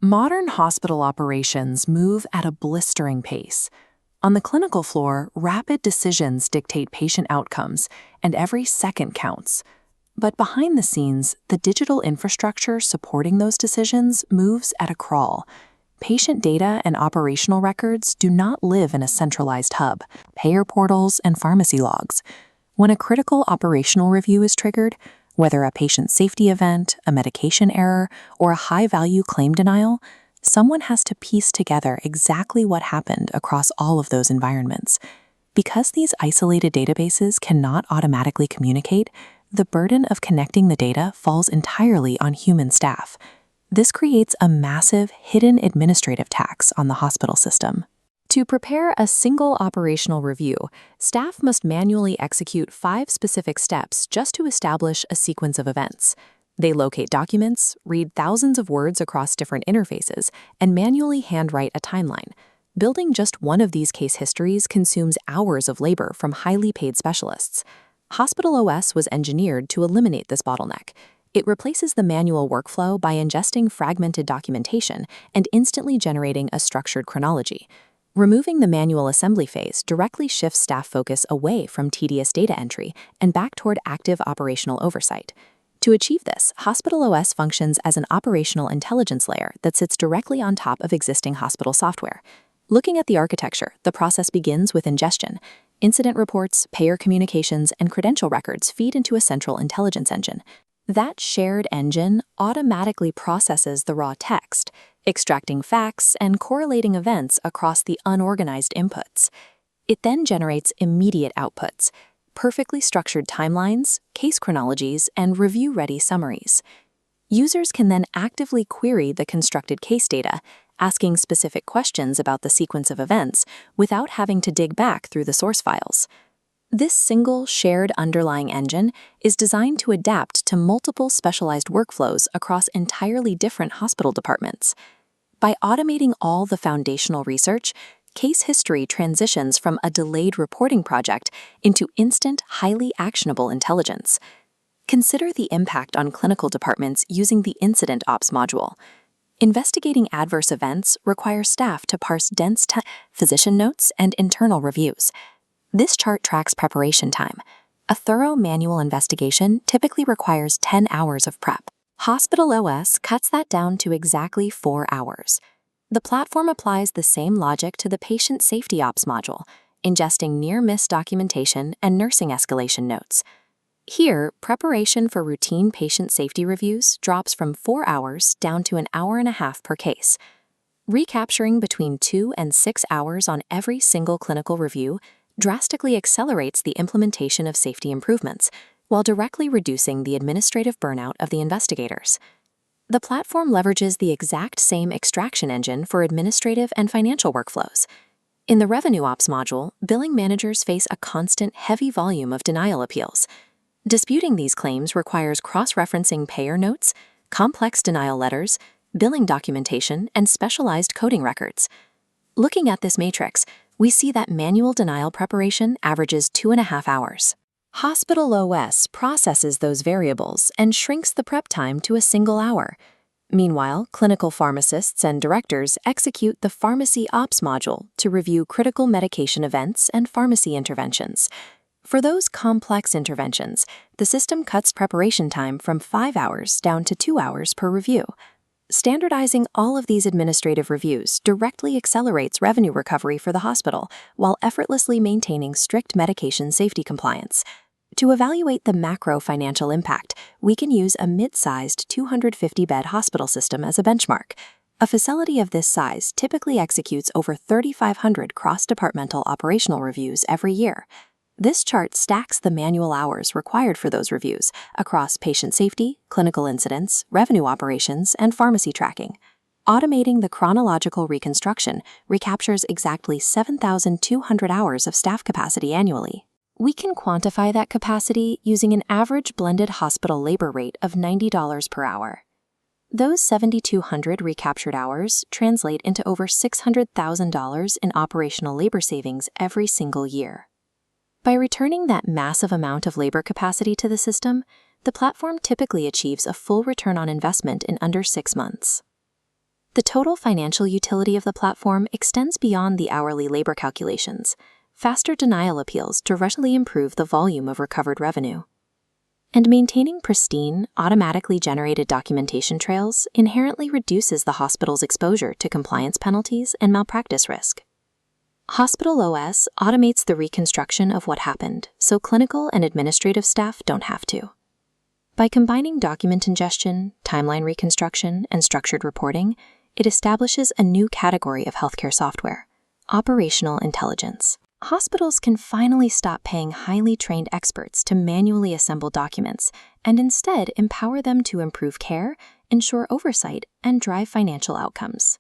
Modern hospital operations move at a blistering pace. On the clinical floor, rapid decisions dictate patient outcomes, and every second counts. But behind the scenes, the digital infrastructure supporting those decisions moves at a crawl. Patient data and operational records do not live in a centralized hub, payer portals and pharmacy logs. When a critical operational review is triggered, whether a patient safety event, a medication error, or a high-value claim denial, someone has to piece together exactly what happened across all of those environments. Because these isolated databases cannot automatically communicate, the burden of connecting the data falls entirely on human staff. This creates a massive, hidden administrative tax on the hospital system. To prepare a single operational review, staff must manually execute 5 specific steps just to establish a sequence of events. They locate documents, read thousands of words across different interfaces, and manually handwrite a timeline. Building just one of these case histories consumes hours of labor from highly paid specialists. Hospital OS was engineered to eliminate this bottleneck. It replaces the manual workflow by ingesting fragmented documentation and instantly generating a structured chronology. Removing the manual assembly phase directly shifts staff focus away from tedious data entry and back toward active operational oversight. To achieve this, Hospital OS functions as an operational intelligence layer that sits directly on top of existing hospital software. Looking at the architecture, the process begins with ingestion. Incident reports, payer communications, and credential records feed into a central intelligence engine. That shared engine automatically processes the raw text, extracting facts and correlating events across the unorganized inputs. It then generates immediate outputs, perfectly structured timelines, case chronologies, and review-ready summaries. Users can then actively query the constructed case data, asking specific questions about the sequence of events without having to dig back through the source files. This single shared underlying engine is designed to adapt to multiple specialized workflows across entirely different hospital departments. By automating all the foundational research, case history transitions from a delayed reporting project into instant, highly actionable intelligence. Consider the impact on clinical departments using the Incident Ops module. Investigating adverse events requires staff to parse dense physician notes and internal reviews. This chart tracks preparation time. A thorough manual investigation typically requires 10 hours of prep. Hospital OS cuts that down to exactly 4 hours. The platform applies the same logic to the Patient Safety Ops module, ingesting near-miss documentation and nursing escalation notes. Here, preparation for routine patient safety reviews drops from 4 hours down to an hour and a half per case. Recapturing between 2 and 6 hours on every single clinical review drastically accelerates the implementation of safety improvements, while directly reducing the administrative burnout of the investigators. The platform leverages the exact same extraction engine for administrative and financial workflows. In the Revenue Ops module, billing managers face a constant, heavy volume of denial appeals. Disputing these claims requires cross-referencing payer notes, complex denial letters, billing documentation, and specialized coding records. Looking at this matrix, we see that manual denial preparation averages 2.5 hours. Hospital OS processes those variables and shrinks the prep time to a single hour. Meanwhile, clinical pharmacists and directors execute the Pharmacy Ops module to review critical medication events and pharmacy interventions. For those complex interventions, the system cuts preparation time from 5 hours down to 2 hours per review. Standardizing all of these administrative reviews directly accelerates revenue recovery for the hospital while effortlessly maintaining strict medication safety compliance. To evaluate the macro financial impact, we can use a mid-sized 250-bed hospital system as a benchmark. A facility of this size typically executes over 3,500 cross-departmental operational reviews every year. This chart stacks the manual hours required for those reviews across patient safety, clinical incidents, revenue operations, and pharmacy tracking. Automating the chronological reconstruction recaptures exactly 7,200 hours of staff capacity annually. We can quantify that capacity using an average blended hospital labor rate of $90 per hour. Those 7,200 recaptured hours translate into over $600,000 in operational labor savings every single year. By returning that massive amount of labor capacity to the system, the platform typically achieves a full return on investment in under 6 months. The total financial utility of the platform extends beyond the hourly labor calculations. Faster denial appeals directly improve the volume of recovered revenue. And maintaining pristine, automatically generated documentation trails inherently reduces the hospital's exposure to compliance penalties and malpractice risk. Hospital OS automates the reconstruction of what happened, so clinical and administrative staff don't have to. By combining document ingestion, timeline reconstruction, and structured reporting, it establishes a new category of healthcare software: operational intelligence. Hospitals can finally stop paying highly trained experts to manually assemble documents and instead empower them to improve care, ensure oversight, and drive financial outcomes.